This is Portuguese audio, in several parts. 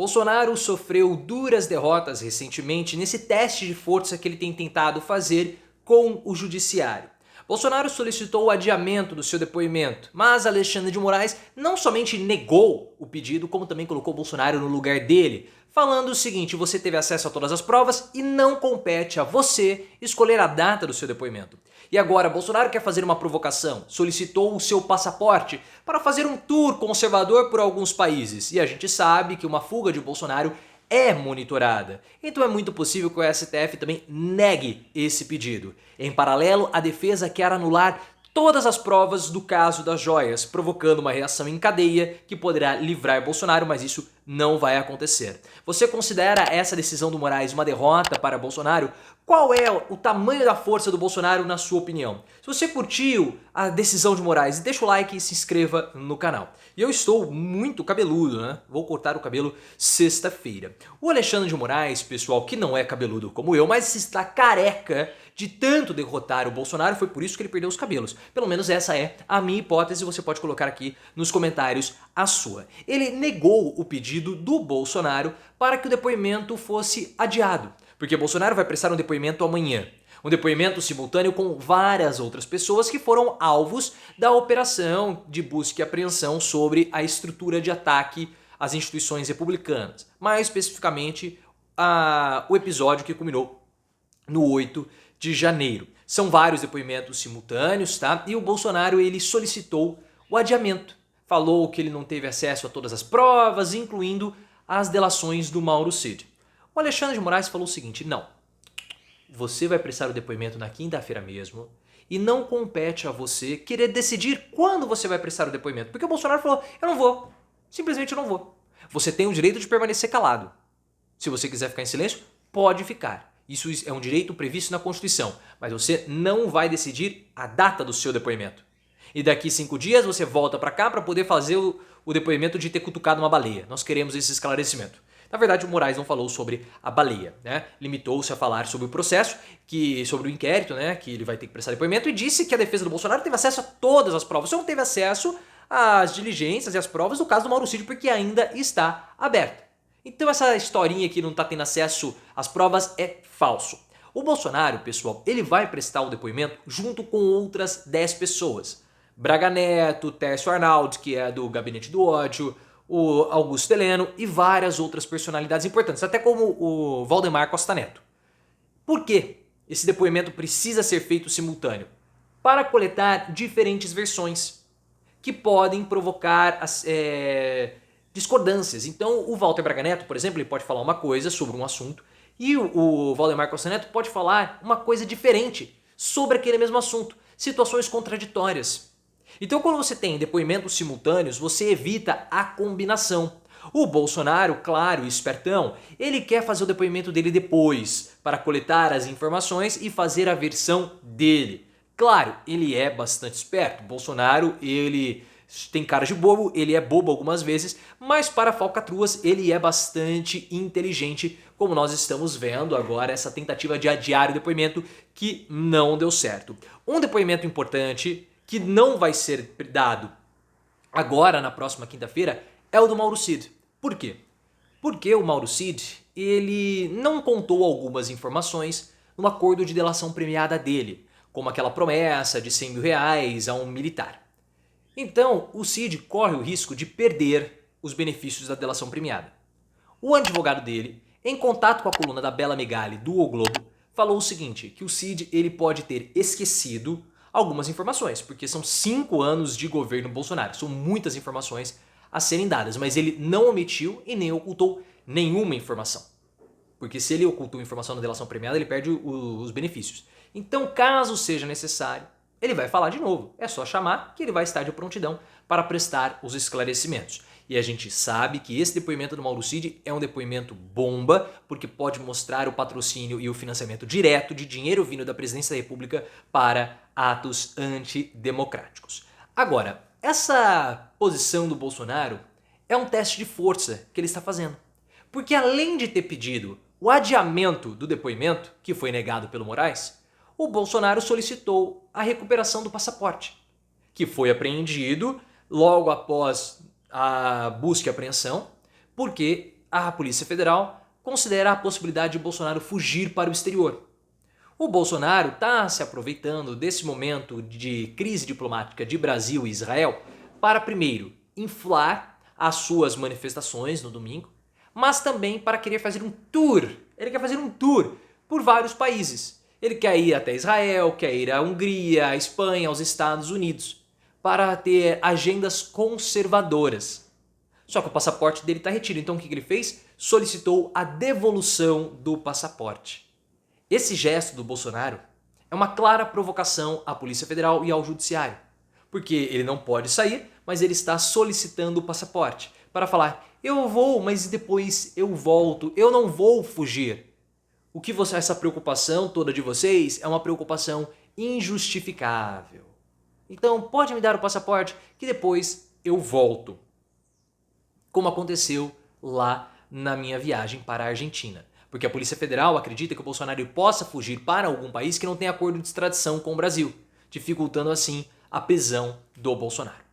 Bolsonaro sofreu duras derrotas recentemente nesse teste de força que ele tem tentado fazer com o judiciário. Bolsonaro solicitou o adiamento do seu depoimento, mas Alexandre de Moraes não somente negou o pedido, como também colocou Bolsonaro no lugar dele, falando o seguinte: você teve acesso a todas as provas e não compete a você escolher a data do seu depoimento. E agora Bolsonaro quer fazer uma provocação, solicitou o seu passaporte para fazer um tour conservador por alguns países. E a gente sabe que uma fuga de Bolsonaro é monitorada. Então é muito possível que o STF também negue esse pedido. Em paralelo, a defesa quer anular todas as provas do caso das joias, provocando uma reação em cadeia que poderá livrar Bolsonaro, mas isso não vai acontecer. Você considera essa decisão do Moraes uma derrota para Bolsonaro? Qual é o tamanho da força do Bolsonaro na sua opinião? Se você curtiu a decisão de Moraes, deixa o like e se inscreva no canal. E eu estou muito cabeludo, né? Vou cortar o cabelo sexta-feira. O Alexandre de Moraes, pessoal, que não é cabeludo como eu, mas está careca de tanto derrotar o Bolsonaro, foi por isso que ele perdeu os cabelos. Pelo menos essa é a minha hipótese, você pode colocar aqui nos comentários a sua. Ele negou o pedido do Bolsonaro para que o depoimento fosse adiado, porque Bolsonaro vai prestar um depoimento amanhã. Um depoimento simultâneo com várias outras pessoas que foram alvos da operação de busca e apreensão sobre a estrutura de ataque às instituições republicanas. Mais especificamente, o episódio que culminou no 8 de janeiro. São vários depoimentos simultâneos, tá? E o Bolsonaro, ele solicitou o adiamento. Falou que ele não teve acesso a todas as provas, incluindo as delações do Mauro Cid. O Alexandre de Moraes falou o seguinte: não, você vai prestar o depoimento na quinta-feira mesmo e não compete a você querer decidir quando você vai prestar o depoimento. Porque o Bolsonaro falou: eu não vou, simplesmente eu não vou. Você tem o direito de permanecer calado. Se você quiser ficar em silêncio, pode ficar. Isso é um direito previsto na Constituição, mas você não vai decidir a data do seu depoimento. E daqui 5 dias você volta para cá para poder fazer o depoimento de ter cutucado uma baleia. Nós queremos esse esclarecimento. Na verdade, o Moraes não falou sobre a baleia, né? Limitou-se a falar sobre o processo, sobre o inquérito, né? Que ele vai ter que prestar depoimento, e disse que a defesa do Bolsonaro teve acesso a todas as provas. Você não teve acesso às diligências e às provas do caso do Mauro Cid, porque ainda está aberto. Então essa historinha que não está tendo acesso às provas é falso. O Bolsonaro, pessoal, ele vai prestar o depoimento junto com outras 10 pessoas. Braga Neto, Tércio Arnaldo, que é do Gabinete do Ódio, o Augusto Heleno e várias outras personalidades importantes, até como o Valdemar Costa Neto. Por que esse depoimento precisa ser feito simultâneo? Para coletar diferentes versões que podem provocar discordâncias. Então o Walter Braga Neto, por exemplo, ele pode falar uma coisa sobre um assunto e o Valdemar Costa Neto pode falar uma coisa diferente sobre aquele mesmo assunto. Situações contraditórias. Então quando você tem depoimentos simultâneos, você evita a combinação. O Bolsonaro, claro, espertão, ele quer fazer o depoimento dele depois, para coletar as informações e fazer a versão dele. Claro, ele é bastante esperto. Bolsonaro, ele tem cara de bobo, ele é bobo algumas vezes, mas para falcatruas ele é bastante inteligente, como nós estamos vendo agora essa tentativa de adiar o depoimento que não deu certo. Um depoimento importante que não vai ser dado agora na próxima quinta-feira é o do Mauro Cid. Por quê? Porque o Mauro Cid, ele não contou algumas informações no acordo de delação premiada dele, como aquela promessa de 100 mil reais a um militar. Então, o Cid corre o risco de perder os benefícios da delação premiada. O advogado dele, em contato com a coluna da Bela Megali do O Globo, falou o seguinte, que o Cid ele pode ter esquecido algumas informações, porque são 5 anos de governo Bolsonaro, são muitas informações a serem dadas, mas ele não omitiu e nem ocultou nenhuma informação. Porque se ele ocultou informação na delação premiada, ele perde os benefícios. Então, caso seja necessário, ele vai falar de novo. É só chamar que ele vai estar de prontidão para prestar os esclarecimentos. E a gente sabe que esse depoimento do Mauro Cid é um depoimento bomba, porque pode mostrar o patrocínio e o financiamento direto de dinheiro vindo da presidência da República para atos antidemocráticos. Agora, essa posição do Bolsonaro é um teste de força que ele está fazendo. Porque além de ter pedido o adiamento do depoimento, que foi negado pelo Moraes, o Bolsonaro solicitou a recuperação do passaporte, que foi apreendido logo após a busca e apreensão, porque a Polícia Federal considera a possibilidade de Bolsonaro fugir para o exterior. O Bolsonaro está se aproveitando desse momento de crise diplomática de Brasil e Israel para, primeiro, inflar as suas manifestações no domingo, mas também para querer fazer um tour. Ele quer fazer um tour por vários países. Ele quer ir até Israel, quer ir à Hungria, à Espanha, aos Estados Unidos, para ter agendas conservadoras. Só que o passaporte dele está retido, então o que ele fez? Solicitou a devolução do passaporte. Esse gesto do Bolsonaro é uma clara provocação à Polícia Federal e ao Judiciário, porque ele não pode sair, mas ele está solicitando o passaporte para falar: eu vou, mas depois eu volto, eu não vou fugir. Essa preocupação toda de vocês é uma preocupação injustificável. Então pode me dar o passaporte que depois eu volto. Como aconteceu lá na minha viagem para a Argentina. Porque a Polícia Federal acredita que o Bolsonaro possa fugir para algum país que não tem acordo de extradição com o Brasil, dificultando assim a prisão do Bolsonaro.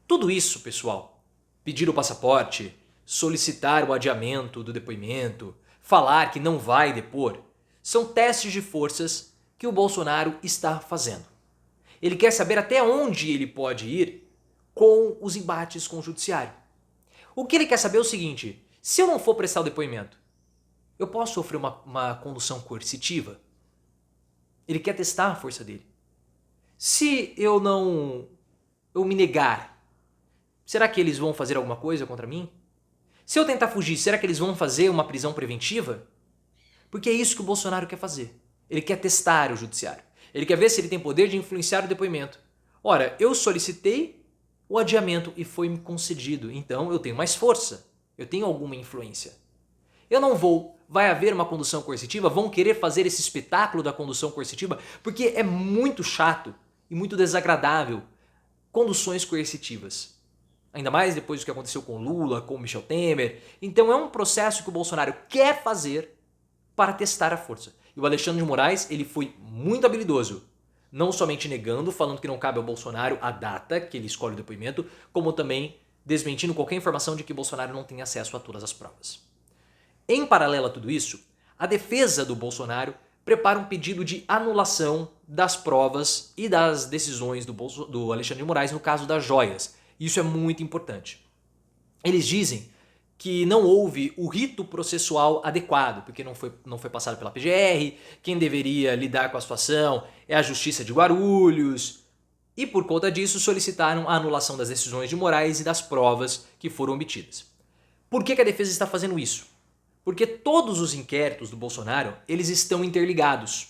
Tudo isso, pessoal, pedir o passaporte, solicitar o adiamento do depoimento, falar que não vai depor, são testes de forças que o Bolsonaro está fazendo. Ele quer saber até onde ele pode ir com os embates com o Judiciário. O que ele quer saber é o seguinte: se eu não for prestar o depoimento, eu posso sofrer uma condução coercitiva? Ele quer testar a força dele. Se eu me negar, será que eles vão fazer alguma coisa contra mim? Se eu tentar fugir, será que eles vão fazer uma prisão preventiva? Porque é isso que o Bolsonaro quer fazer. Ele quer testar o Judiciário. Ele quer ver se ele tem poder de influenciar o depoimento. Ora, eu solicitei o adiamento e foi me concedido, então eu tenho mais força, eu tenho alguma influência. Eu não vou. Vai haver uma condução coercitiva? Vão querer fazer esse espetáculo da condução coercitiva? Porque é muito chato e muito desagradável conduções coercitivas. Ainda mais depois do que aconteceu com Lula, com Michel Temer. Então é um processo que o Bolsonaro quer fazer para testar a força. E o Alexandre de Moraes, ele foi muito habilidoso. Não somente negando, falando que não cabe ao Bolsonaro a data que ele escolhe o depoimento, como também desmentindo qualquer informação de que Bolsonaro não tem acesso a todas as provas. Em paralelo a tudo isso, a defesa do Bolsonaro prepara um pedido de anulação das provas e das decisões do Alexandre de Moraes no caso das joias. Isso é muito importante. Eles dizem que não houve o rito processual adequado, porque não foi passado pela PGR, quem deveria lidar com a situação é a Justiça de Guarulhos, e por conta disso solicitaram a anulação das decisões de Moraes e das provas que foram obtidas. Por que a defesa está fazendo isso? Porque todos os inquéritos do Bolsonaro, eles estão interligados.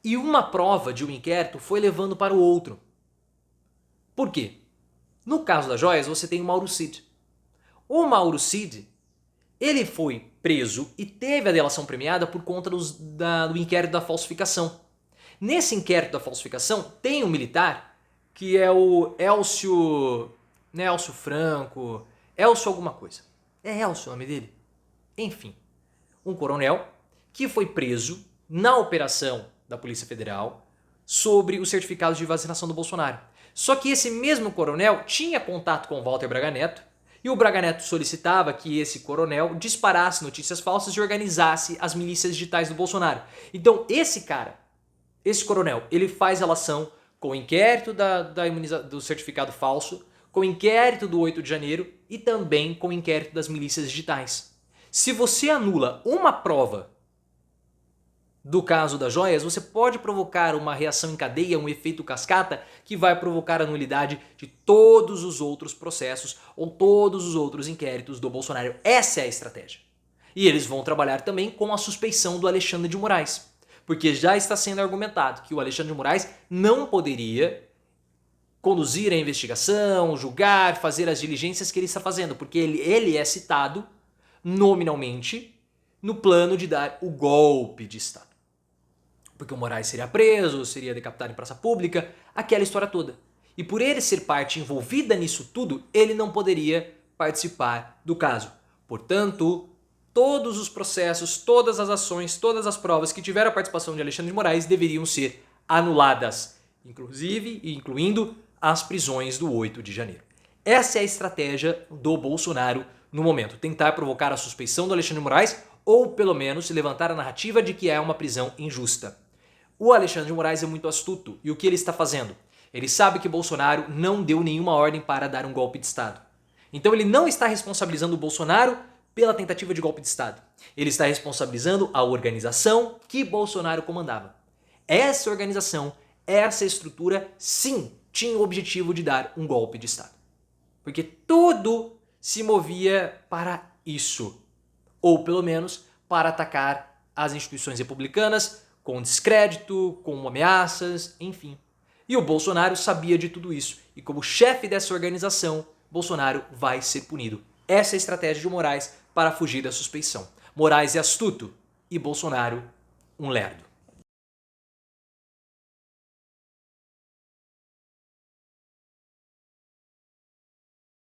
E uma prova de um inquérito foi levando para o outro. Por quê? No caso das joias, você tem o Mauro Cid. O Mauro Cid, ele foi preso e teve a delação premiada por conta do inquérito da falsificação. Nesse inquérito da falsificação, tem um militar, que é o Elcio Franco, Elcio alguma coisa. É Elcio o nome dele? Enfim, um coronel que foi preso na operação da Polícia Federal sobre os certificados de vacinação do Bolsonaro. Só que esse mesmo coronel tinha contato com o Walter Braga Neto e o Braga Neto solicitava que esse coronel disparasse notícias falsas e organizasse as milícias digitais do Bolsonaro. Então esse coronel, ele faz relação com o inquérito do certificado falso, com o inquérito do 8 de janeiro e também com o inquérito das milícias digitais. Se você anula uma prova do caso das joias, você pode provocar uma reação em cadeia, um efeito cascata, que vai provocar a nulidade de todos os outros processos ou todos os outros inquéritos do Bolsonaro. Essa é a estratégia. E eles vão trabalhar também com a suspeição do Alexandre de Moraes, porque já está sendo argumentado que o Alexandre de Moraes não poderia conduzir a investigação, julgar, fazer as diligências que ele está fazendo, porque ele é citado nominalmente no plano de dar o golpe de Estado. Porque o Moraes seria preso, seria decapitado em praça pública, aquela história toda. E por ele ser parte envolvida nisso tudo, ele não poderia participar do caso. Portanto, todos os processos, todas as ações, todas as provas que tiveram a participação de Alexandre de Moraes deveriam ser anuladas, incluindo as prisões do 8 de janeiro. Essa é a estratégia do Bolsonaro no momento, tentar provocar a suspeição do Alexandre de Moraes ou, pelo menos, levantar a narrativa de que é uma prisão injusta. O Alexandre de Moraes é muito astuto e o que ele está fazendo? Ele sabe que Bolsonaro não deu nenhuma ordem para dar um golpe de Estado. Então ele não está responsabilizando o Bolsonaro pela tentativa de golpe de Estado. Ele está responsabilizando a organização que Bolsonaro comandava. Essa organização, essa estrutura, sim, tinha o objetivo de dar um golpe de Estado. Porque tudo se movia para isso. Ou, pelo menos, para atacar as instituições republicanas com descrédito, com ameaças, enfim. E o Bolsonaro sabia de tudo isso. E como chefe dessa organização, Bolsonaro vai ser punido. Essa é a estratégia de Moraes para fugir da suspeição. Moraes é astuto e Bolsonaro um lerdo.